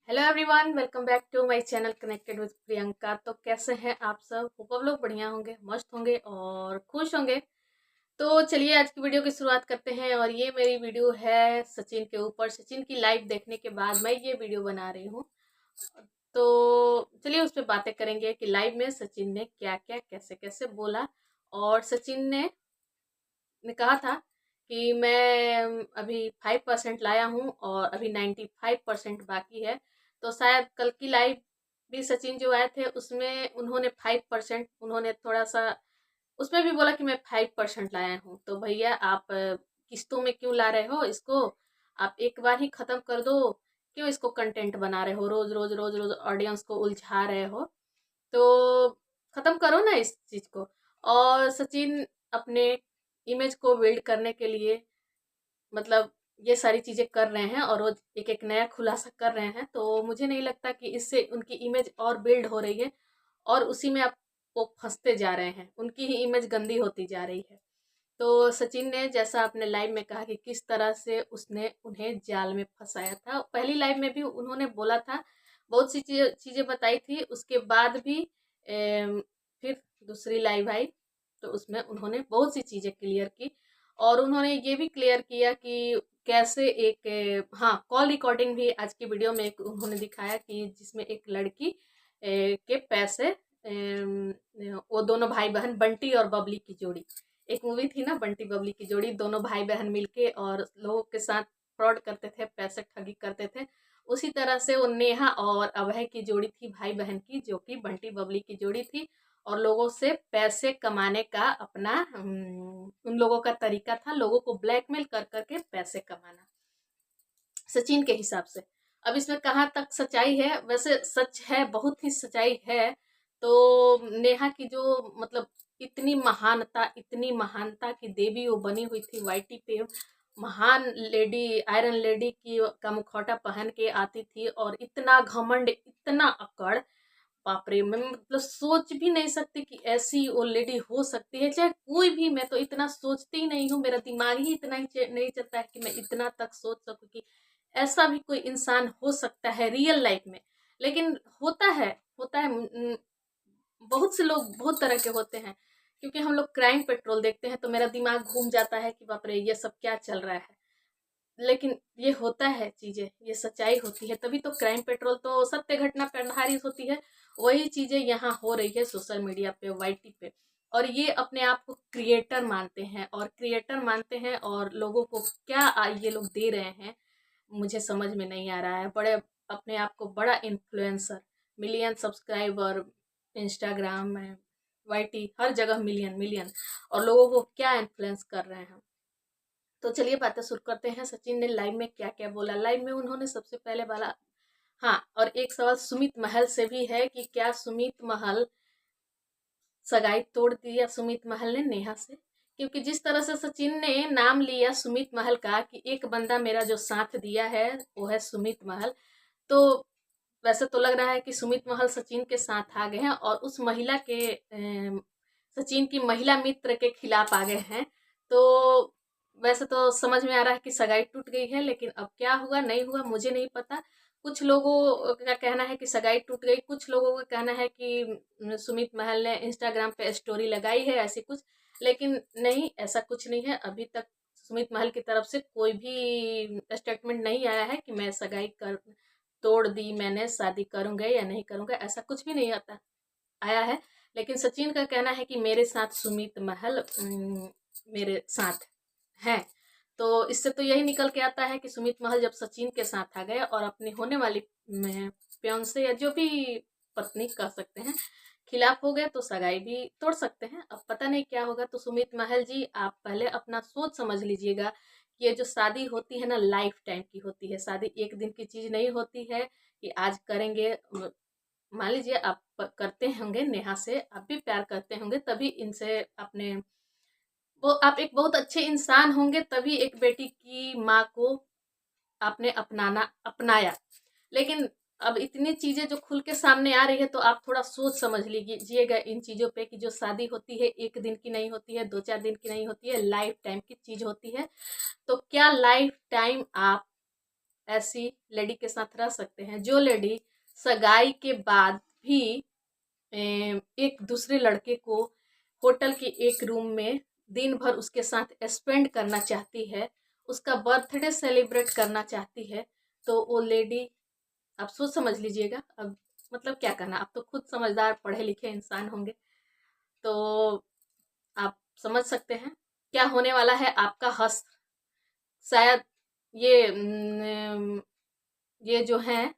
Hello everyone, welcome back to my channel connected with Priyanka. तो कैसे हैं आप सब? होप आप लोग बढ़िया होंगे, मस्त होंगे और खुश होंगे। तो चलिए आज की वीडियो की शुरुआत करते हैं। और ये मेरी वीडियो है सचिन के ऊपर। सचिन की लाइव देखने के बाद मैं ये वीडियो बना रही हूँ। तो चलिए उस पर बातें करेंगे कि लाइव में सचिन ने क्या क्या कैसे कैसे बोला। और सचिन ने कहा था कि मैं अभी 5% लाया हूँ और अभी 95% बाकी है। तो शायद कल की लाइव भी सचिन जो आए थे उसमें उन्होंने 5%, उन्होंने थोड़ा सा उसमें भी बोला कि मैं 5% लाया हूँ। तो भैया आप किस्तों में क्यों ला रहे हो इसको? आप एक बार ही खत्म कर दो। क्यों इसको कंटेंट बना रहे हो? रोज रोज रोज रोज ऑडियंस को उलझा रहे हो। तो खत्म करो ना इस चीज को। और सचिन अपने इमेज को बिल्ड करने के लिए मतलब ये सारी चीजें कर रहे हैं और रोज एक एक नया खुलासा कर रहे हैं। तो मुझे नहीं लगता कि इससे उनकी इमेज और बिल्ड हो रही है और उसी में आप वो फंसते जा रहे हैं, उनकी ही इमेज गंदी होती जा रही है। तो सचिन ने जैसा अपने लाइव में कहा कि किस तरह से उसने उन्हें जाल में फंसाया था, पहली लाइव में भी उन्होंने बोला था, बहुत सी चीजें बताई थी। उसके बाद भी फिर दूसरी लाइव आई तो उसमें उन्होंने बहुत सी चीजें क्लियर की। और उन्होंने ये भी क्लियर किया कि कैसे एक हाँ, कॉल रिकॉर्डिंग भी आज की वीडियो में एक उन्होंने दिखाया कि जिसमें एक लड़की के पैसे वो दोनों भाई बहन बंटी और बबली की जोड़ी, एक मूवी थी ना बंटी बबली की जोड़ी, दोनों भाई बहन मिलके और लोगों के साथ फ्रॉड करते थे, पैसे ठगी करते थे। उसी तरह से वो नेहा और अभय की जोड़ी थी भाई बहन की, जो कि बंटी बबली की जोड़ी थी। और लोगों से पैसे कमाने का अपना उन लोगों का तरीका था, लोगों को ब्लैकमेल कर करके पैसे कमाना सचिन के हिसाब से। अब इसमें कहाँ तक सच्चाई है? वैसे सच है, बहुत ही सच्चाई है। तो नेहा की जो मतलब इतनी महानता की देवी वो बनी हुई थी वाईटी पे, महान लेडी, आयरन लेडी की का मुखौटा पहन के आती थी और इतना घमंड, इतना अकड़, बाप रे! मैं मतलब सोच भी नहीं सकती कि ऐसी वो लेडी हो सकती है। चाहे कोई भी, मैं तो इतना सोचती ही नहीं हूँ, मेरा दिमाग ही इतना ही नहीं चलता है कि मैं इतना तक सोच सकूं कि ऐसा भी कोई इंसान हो सकता है रियल लाइफ में। लेकिन होता है। बहुत से लोग बहुत तरह के होते हैं। क्योंकि हम लोग क्राइम पेट्रोल देखते हैं तो मेरा दिमाग घूम जाता है कि बाप रे, ये सब क्या चल रहा है। लेकिन ये होता है, चीजें ये सच्चाई होती है, तभी तो क्राइम पेट्रोल तो सत्य घटना पर आधारित होती है। वही चीजें यहाँ हो रही है सोशल मीडिया पे, वाईटी पे। और ये अपने आप को क्रिएटर मानते हैं और क्रिएटर मानते हैं और लोगों को क्या ये लोग दे रहे हैं मुझे समझ में नहीं आ रहा है। बड़े अपने आप को बड़ा इन्फ्लुएंसर, मिलियन सब्सक्राइबर, इंस्टाग्राम में, वाईटी, हर जगह मिलियन मिलियन, और लोगों को क्या इन्फ्लुएंस कर रहे हैं। तो चलिए बातें शुरू करते हैं। सचिन ने लाइव में क्या क्या बोला। लाइव में उन्होंने सबसे पहले बोला, हाँ, और एक सवाल सुमित महल से भी है कि क्या सुमित महल सगाई तोड़ दिया सुमित महल ने नेहा से? क्योंकि जिस तरह से सचिन ने नाम लिया सुमित महल का कि एक बंदा मेरा जो साथ दिया है वो है सुमित महल, तो वैसे तो लग रहा है कि सुमित महल सचिन के साथ आ गए हैं और उस महिला के सचिन की महिला मित्र के खिलाफ आ गए हैं। तो वैसे तो समझ में आ रहा है कि सगाई टूट गई है, लेकिन अब क्या हुआ नहीं हुआ मुझे नहीं पता। कुछ लोगों का कहना है कि सगाई टूट गई, कुछ लोगों का कहना है कि सुमित महल ने इंस्टाग्राम पे स्टोरी लगाई है ऐसी कुछ। लेकिन नहीं, ऐसा कुछ नहीं है। अभी तक सुमित महल की तरफ से कोई भी स्टेटमेंट नहीं आया है कि मैं सगाई कर तोड़ दी, मैंने शादी करूंगा या नहीं करूंगा, ऐसा कुछ भी नहीं आता आया है। लेकिन सचिन का कहना है कि मेरे साथ सुमित महल मेरे साथ हैं। तो इससे तो यही निकल के आता है कि सुमित महल जब सचिन के साथ आ गए और अपनी होने वाली फियांसे या जो भी पत्नी कह सकते हैं खिलाफ हो गए, तो सगाई भी तोड़ सकते हैं। अब पता नहीं क्या होगा। तो सुमित महल जी, आप पहले अपना सोच समझ लीजिएगा कि ये जो शादी होती है ना, लाइफ टाइम की होती है। शादी एक दिन की चीज नहीं होती है कि आज करेंगे। मान लीजिए आप करते होंगे नेहा से, आप भी प्यार करते होंगे, तभी इनसे अपने वो आप एक बहुत अच्छे इंसान होंगे तभी एक बेटी की माँ को आपने अपनाया। लेकिन अब इतनी चीजें जो खुल के सामने आ रही है तो आप थोड़ा सोच समझ लीजिएगा इन चीजों पे कि जो शादी होती है एक दिन की नहीं होती है, 2-4 दिन की नहीं होती है, लाइफ टाइम की चीज होती है। तो क्या लाइफ टाइम आप ऐसी लेडी के साथ रह सकते हैं जो लेडी सगाई के बाद भी एक दूसरे लड़के को होटल के एक रूम में दिन भर उसके साथ स्पेंड करना चाहती है, उसका बर्थडे सेलिब्रेट करना चाहती है, तो वो लेडी आप सोच समझ लीजिएगा। अब मतलब क्या करना, आप तो खुद समझदार पढ़े लिखे इंसान होंगे, तो आप समझ सकते हैं क्या होने वाला है आपका हश्र। शायद ये ये जो है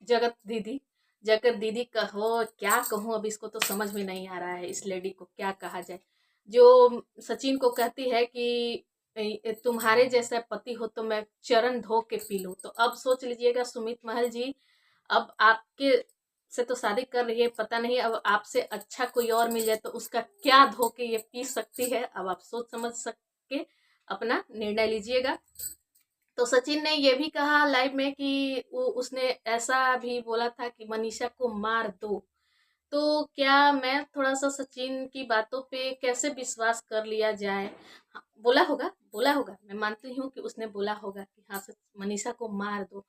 जगत दीदी, जगत दीदी कहो क्या कहूँ, अब इसको तो समझ में नहीं आ रहा है इस लेडी को क्या कहा जाए, जो सचिन को कहती है कि तुम्हारे जैसा पति हो तो मैं चरण धो के पी लूं। तो अब सोच लीजिएगा सुमित महल जी, अब आपके से तो शादी कर रही है, पता नहीं अब आपसे अच्छा कोई और मिल जाए तो उसका क्या धो के ये पी सकती है। अब आप सोच समझ सके अपना निर्णय लीजिएगा। तो सचिन ने ये भी कहा लाइव में कि उसने ऐसा भी बोला था कि मनीषा को मार दो। तो क्या मैं थोड़ा सा सचिन की बातों पे कैसे विश्वास कर लिया जाए। हाँ, बोला होगा, मैं मानती हूँ कि उसने बोला होगा कि हाँ मनीषा को मार दो,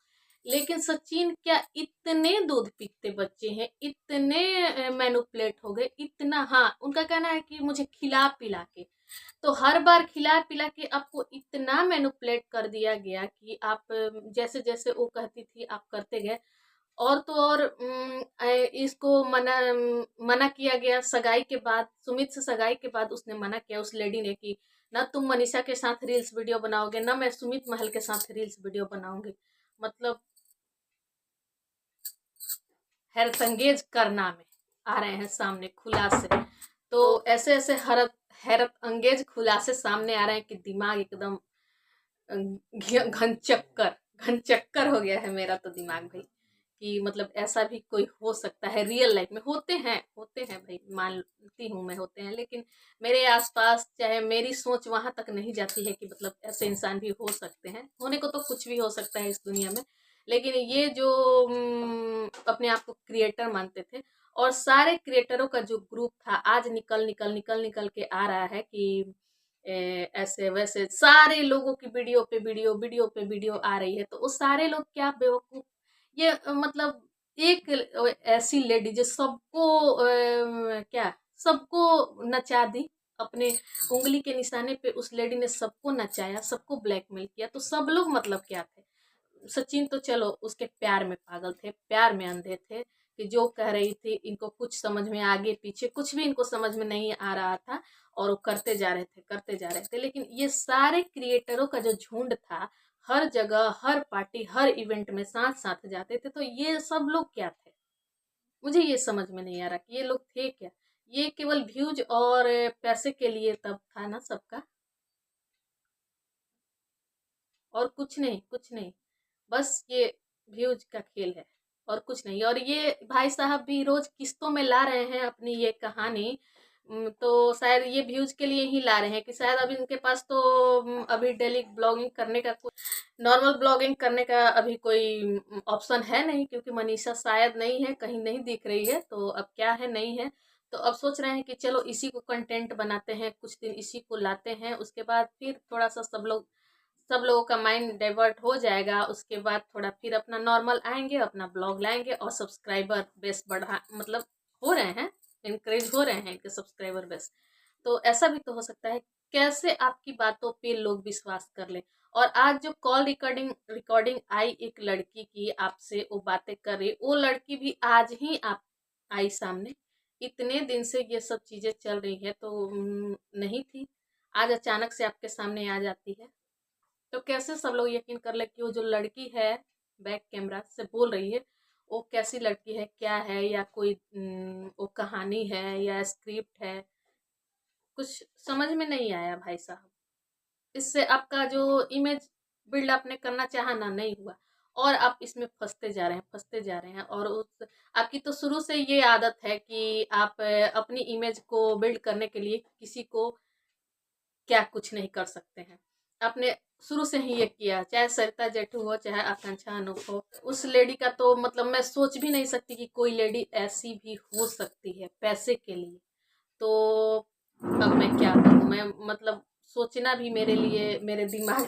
लेकिन सचिन क्या इतने दूध पीते बच्चे हैं, इतने मैनुपुलेट हो गए, इतना, हाँ उनका कहना है कि मुझे खिला पिला के, तो हर बार खिला पिला के आपको इतना मैनुपुलेट कर दिया गया कि आप जैसे जैसे वो कहती थी आप करते गए। और तो और इसको मना किया गया सगाई के बाद, सुमित से सगाई के बाद उसने मना किया उस लेडी ने कि ना तुम मनीषा के साथ रील्स वीडियो बनाओगे, ना मैं सुमित महल के साथ रील्स वीडियो बनाऊंगी। मतलब हैरत अंगेज करना में आ रहे हैं सामने खुलासे। तो ऐसे ऐसे हैरत अंगेज खुलासे सामने आ रहे हैं कि दिमाग एकदम घन चक्कर हो गया है मेरा तो दिमाग भाई, कि मतलब ऐसा भी कोई हो सकता है। रियल लाइफ में होते हैं भाई, मानती हूँ मैं होते हैं, लेकिन मेरे आसपास चाहे मेरी सोच वहां तक नहीं जाती है कि मतलब ऐसे इंसान भी हो सकते हैं। होने को तो कुछ भी हो सकता है इस दुनिया में, लेकिन ये जो अपने आप को क्रिएटर मानते थे, और सारे क्रिएटरों का जो ग्रुप था आज निकल के आ रहा है कि ऐसे वैसे सारे लोगों की वीडियो पे वीडियो आ रही है, तो वो सारे लोग क्या बेवकूफ, ये मतलब एक ऐसी लेडी जो सबको क्या सबको नचा दी, अपने उंगली के निशाने पे उस लेडी ने सबको नचाया, सबको ब्लैकमेल किया, तो सब लोग मतलब क्या थे। सचिन तो चलो उसके प्यार में पागल थे, प्यार में अंधे थे, कि जो कह रही थी इनको कुछ समझ में, आगे पीछे कुछ भी इनको समझ में नहीं आ रहा था, और वो करते जा रहे थे। लेकिन ये सारे क्रिएटरों का जो झुंड था, हर जगह हर पार्टी हर इवेंट में साथ साथ जाते थे, तो ये सब लोग क्या थे, मुझे ये समझ में नहीं आ रहा कि ये लोग थे क्या। ये केवल व्यूज और पैसे के लिए तब था ना सबका, और कुछ नहीं, बस ये व्यूज का खेल है और कुछ नहीं। और ये भाई साहब भी रोज किस्तों में ला रहे हैं अपनी ये कहानी, तो शायद ये व्यूज के लिए ही ला रहे हैं कि शायद अभी इनके पास तो अभी डेली ब्लॉगिंग करने का, नॉर्मल ब्लॉगिंग करने का अभी कोई ऑप्शन है नहीं, क्योंकि मनीषा शायद नहीं है, कहीं नहीं दिख रही है, तो अब क्या है नहीं है। तो अब सोच रहे हैं कि चलो इसी को कंटेंट बनाते हैं, कुछ दिन इसी को लाते हैं, उसके बाद फिर थोड़ा सा सब लोगों का माइंड डाइवर्ट हो जाएगा, उसके बाद थोड़ा फिर अपना नॉर्मल आएंगे, अपना ब्लॉग लाएंगे, और सब्सक्राइबर बेस बढ़ा, मतलब हो रहे हैं, इनक्रीज हो रहे हैं इनके सब्सक्राइबर बेस। तो ऐसा भी तो हो सकता है, कैसे आपकी बातों पे लोग विश्वास कर ले। और आज जो कॉल रिकॉर्डिंग आई एक लड़की की, आपसे वो बातें कर रही, वो लड़की भी आज ही आप आई सामने, इतने दिन से ये सब चीजें चल रही है तो नहीं थी, आज अचानक से आपके सामने आ जाती है। तो कैसे सब लोग यकीन कर ले कि वो जो लड़की है बैक कैमरा से बोल रही है, वो कैसी लड़की है, क्या है, या कोई वो कहानी है या स्क्रिप्ट है, कुछ समझ में नहीं आया भाई साहब। इससे आपका जो इमेज बिल्ड आपने करना चाहा ना, नहीं हुआ, और आप इसमें फंसते जा रहे हैं। और उस आपकी तो शुरू से ये आदत है कि आप अपनी इमेज को बिल्ड करने के लिए किसी को क्या कुछ नहीं कर सकते हैं। आपने शुरू से ही ये किया, चाहे सरिता जेठू हो, चाहे आकांक्षा अनूप हो, उस लेडी का तो मतलब मैं सोच भी नहीं सकती कि कोई लेडी ऐसी भी हो सकती है पैसे के लिए। तो अब मैं क्या करूं, मैं मतलब सोचना भी मेरे लिए, मेरे दिमाग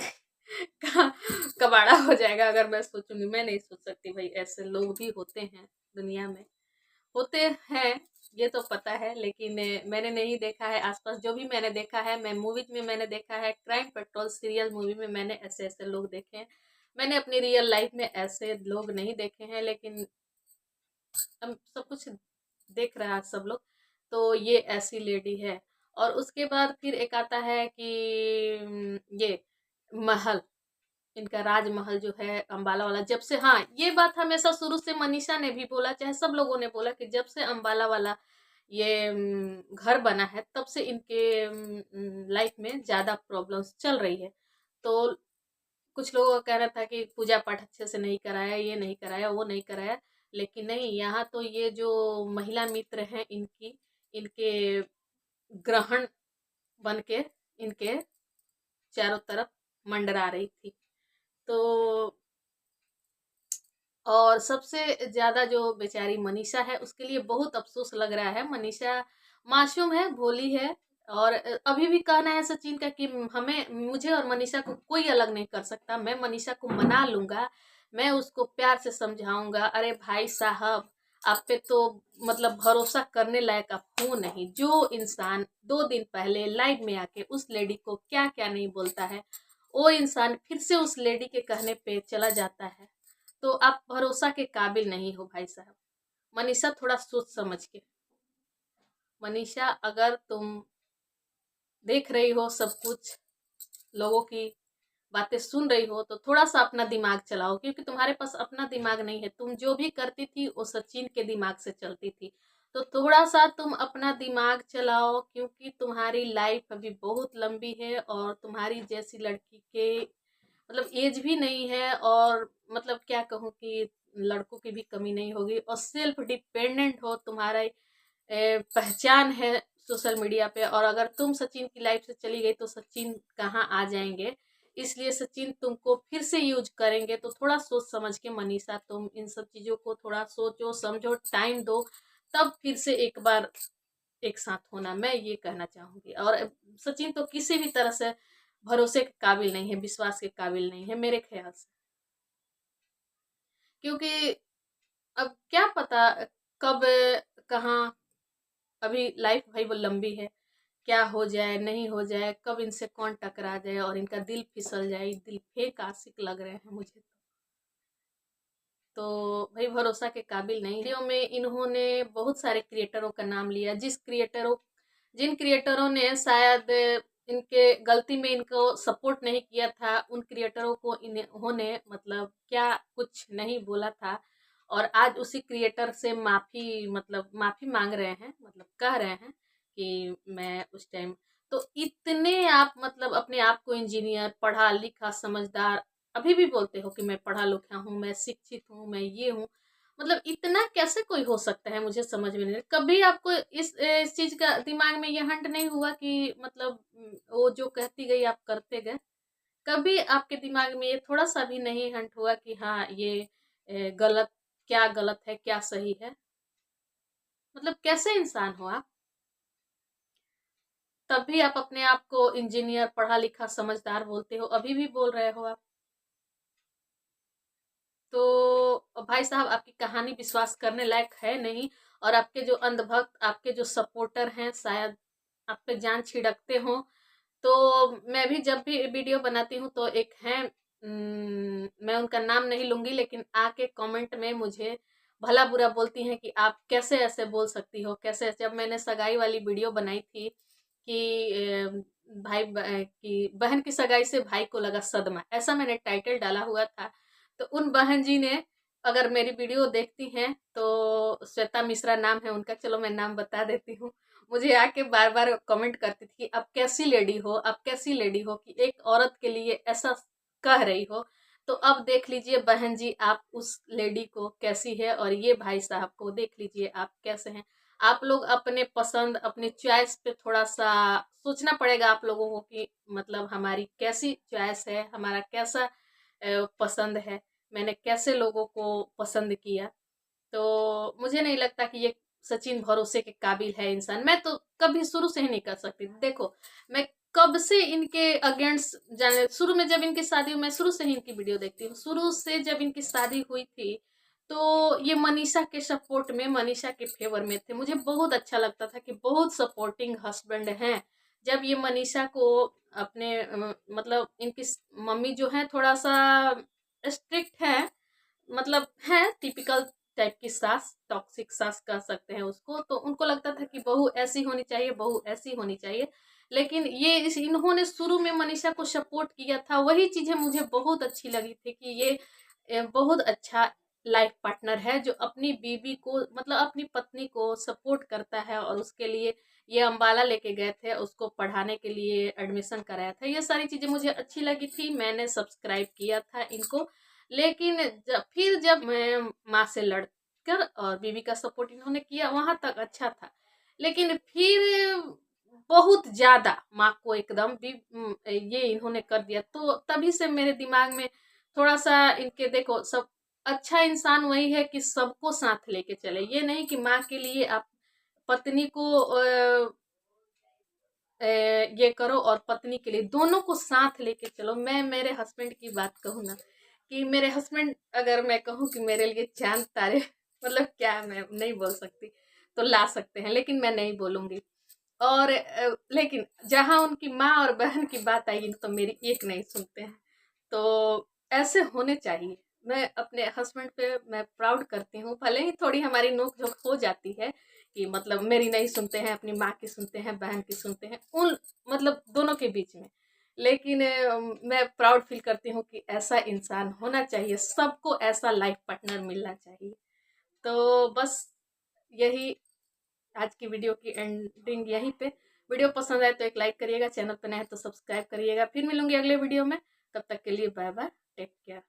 कबाड़ा हो जाएगा अगर मैं सोचूंगी। मैं नहीं सोच सकती भाई, ऐसे लोग भी होते हैं दुनिया में, होते हैं, ये तो पता है। लेकिन मैंने नहीं देखा है आसपास। जो भी मैंने देखा है, मैं मूवीज में मैंने देखा है, क्राइम पेट्रोल सीरियल मूवी में मैंने ऐसे ऐसे लोग देखे हैं। मैंने अपनी रियल लाइफ में ऐसे लोग नहीं देखे हैं, लेकिन हम सब कुछ देख रहा है सब लोग। तो ये ऐसी लेडी है। और उसके बाद फिर एक आता है कि ये महल, इनका राजमहल जो है अंबाला वाला, जब से, हाँ ये बात हमेशा शुरू से मनीषा ने भी बोला, चाहे सब लोगों ने बोला कि जब से अंबाला वाला ये घर बना है तब से इनके लाइफ में ज्यादा प्रॉब्लम्स चल रही है। तो कुछ लोगों का कहना था कि पूजा पाठ अच्छे से नहीं कराया, ये नहीं कराया, वो नहीं कराया। लेकिन नहीं, यहाँ तो ये जो महिला मित्र हैं इनकी, इनके ग्रहण बन के इनके चारों तरफ मंडरा रही थी। तो और सबसे ज्यादा जो बेचारी मनीषा है उसके लिए बहुत अफसोस लग रहा है। मनीषा मासूम है, भोली है, और अभी भी कहना है सचिन का कि हमें, मुझे और मनीषा को कोई अलग नहीं कर सकता। मैं मनीषा को मना लूंगा, मैं उसको प्यार से समझाऊंगा। अरे भाई साहब, आप पे तो मतलब भरोसा करने लायक आप हो नहीं। जो इंसान 2 दिन पहले लाइव में आके उस लेडी को क्या क्या नहीं बोलता है, वो इंसान फिर से उस लेडी के कहने पे चला जाता है। तो आप भरोसा के काबिल नहीं हो भाई साहब। मनीषा, थोड़ा सोच समझ के। मनीषा, अगर तुम देख रही हो सब कुछ, लोगों की बातें सुन रही हो, तो थोड़ा सा अपना दिमाग चलाओ, क्योंकि तुम्हारे पास अपना दिमाग नहीं है। तुम जो भी करती थी वो सचिन के दिमाग से चलती थी। तो थोड़ा सा तुम अपना दिमाग चलाओ, क्योंकि तुम्हारी लाइफ अभी बहुत लंबी है, और तुम्हारी जैसी लड़की के मतलब एज भी नहीं है, और मतलब क्या कहूँ कि लड़कों की भी कमी नहीं होगी, और सेल्फ डिपेंडेंट हो, तुम्हारा पहचान है सोशल मीडिया पे। और अगर तुम सचिन की लाइफ से चली गई तो सचिन कहाँ आ जाएंगे, इसलिए सचिन तुमको फिर से यूज करेंगे। तो थोड़ा सोच समझ के मनीषा, तुम इन सब चीजों को थोड़ा सोचो समझो, टाइम दो, तब फिर से एक बार एक साथ होना, मैं ये कहना चाहूंगी। और सचिन तो किसी भी तरह से भरोसे के काबिल नहीं है, विश्वास के काबिल नहीं है मेरे ख्याल से। क्योंकि अब क्या पता कब, कहाँ, अभी लाइफ भाई वो लंबी है, क्या हो जाए नहीं हो जाए, कब इनसे कौन टकरा जाए और इनका दिल फिसल जाए। दिल फेक आशिक लग रहे हैं मुझे तो भाई भरोसा के काबिल नहीं। वीडियो में इन्होंने बहुत सारे क्रिएटरों का नाम लिया, जिन क्रिएटरों ने शायद इनके गलती में इनको सपोर्ट नहीं किया था, उन क्रिएटरों को इन्होंने मतलब क्या कुछ नहीं बोला था। और आज उसी क्रिएटर से माफी, मतलब माफी मांग रहे हैं, मतलब कह रहे हैं कि मैं उस टाइम, तो इतने आप मतलब अपने आप को इंजीनियर, पढ़ा लिखा, समझदार, अभी भी बोलते हो कि मैं पढ़ा लिखा हूँ, मैं शिक्षित हूँ, मैं ये हूँ। मतलब इतना कैसे कोई हो सकता है, मुझे समझ में नहीं। कभी आपको इस चीज का दिमाग में ये हंट नहीं हुआ कि मतलब वो जो कहती गई आप करते गए? कभी आपके दिमाग में ये थोड़ा सा भी नहीं हंट हुआ कि हाँ ये गलत, क्या गलत है क्या सही है? मतलब कैसे इंसान हो आप? तब भी आप अपने आप को इंजीनियर, पढ़ा लिखा, समझदार बोलते हो, अभी भी बोल रहे हो आप। तो भाई साहब, आपकी कहानी विश्वास करने लायक है नहीं। और आपके जो अंधभक्त, आपके जो सपोर्टर हैं, शायद आप पे जान छिड़कते हो। तो मैं भी जब भी वीडियो बनाती हूँ तो एक है, मैं उनका नाम नहीं लूंगी, लेकिन आके कमेंट में मुझे भला बुरा बोलती हैं कि आप कैसे ऐसे बोल सकती हो, कैसे ऐसे। जब मैंने सगाई वाली वीडियो बनाई थी कि कि बहन की सगाई से भाई को लगा सदमा, ऐसा मैंने टाइटल डाला हुआ था। तो उन बहन जी ने, अगर मेरी वीडियो देखती हैं तो श्वेता मिश्रा नाम है उनका, चलो मैं नाम बता देती हूँ, मुझे आके बार बार कमेंट करती थी, आप कैसी लेडी हो, आप कैसी लेडी हो कि एक औरत के लिए ऐसा कह रही हो। तो अब देख लीजिए बहन जी, आप उस लेडी को कैसी है, और ये भाई साहब को देख लीजिए आप कैसे हैं। आप लोग अपने पसंद, अपनी चॉइस पे थोड़ा सा सोचना पड़ेगा आप लोगों को कि मतलब हमारी कैसी चॉइस है, हमारा कैसा पसंद है, मैंने कैसे लोगों को पसंद किया। तो मुझे नहीं लगता कि ये सचिन भरोसे के काबिल है इंसान। मैं तो कभी शुरू से ही नहीं कर सकती। देखो, मैं कब से इनके अगेंस्ट जाने, शुरू में जब इनकी शादी, मैं शुरू से ही इनकी वीडियो देखती हूँ, शुरू से जब इनकी शादी हुई थी तो ये मनीषा के सपोर्ट में, मनीषा के फेवर में थे। मुझे बहुत अच्छा लगता था कि बहुत सपोर्टिंग हस्बैंड हैं। जब ये मनीषा को अपने मतलब इनकी मम्मी जो है थोड़ा सा स्ट्रिक्ट है, मतलब है टिपिकल टाइप की सास, टॉक्सिक सास कह सकते हैं उसको, तो उनको लगता था कि बहू ऐसी होनी चाहिए, बहू ऐसी होनी चाहिए। लेकिन ये इन्होंने शुरू में मनीषा को सपोर्ट किया था, वही चीजें मुझे बहुत अच्छी लगी थी कि ये बहुत अच्छा लाइफ पार्टनर है जो अपनी बीवी को, मतलब अपनी पत्नी को सपोर्ट करता है। और उसके लिए ये अंबाला लेके गए थे, उसको पढ़ाने के लिए एडमिशन कराया था। ये सारी चीजें मुझे अच्छी लगी थी, मैंने सब्सक्राइब किया था इनको। लेकिन फिर जब मैं माँ से लड़कर और बीवी का सपोर्ट इन्होंने किया, वहां तक अच्छा था। लेकिन फिर बहुत ज्यादा माँ को एकदम भी ये इन्होंने कर दिया, तो तभी से मेरे दिमाग में थोड़ा सा इनके, देखो सब अच्छा इंसान वही है कि सबको साथ लेके चले। ये नहीं कि माँ के लिए आप पत्नी को ये करो और पत्नी के लिए, दोनों को साथ लेके चलो। मैं मेरे हस्बैंड की बात कहूँ ना, कि मेरे हस्बैंड, अगर मैं कहूँ कि मेरे लिए चांद तारे मतलब क्या, मैं नहीं बोल सकती, तो ला सकते हैं, लेकिन मैं नहीं बोलूंगी। और लेकिन जहां उनकी माँ और बहन की बात आई तो मेरी एक नहीं सुनते हैं। तो ऐसे होने चाहिए। मैं अपने हस्बैंड पे मैं प्राउड करती हूँ, भले ही थोड़ी हमारी नोक झोंक हो जाती है कि मतलब मेरी नहीं सुनते हैं, अपनी माँ की सुनते हैं, बहन की सुनते हैं, उन मतलब दोनों के बीच में। लेकिन मैं प्राउड फील करती हूँ कि ऐसा इंसान होना चाहिए, सबको ऐसा लाइफ पार्टनर मिलना चाहिए। तो बस यही आज की वीडियो की एंडिंग यहीं पे। वीडियो पसंद आए तो एक लाइक करिएगा, चैनल पर नए हैं तो सब्सक्राइब करिएगा। फिर मिलूंगी अगले वीडियो में, तब तक के लिए बाय बाय, टेक केयर।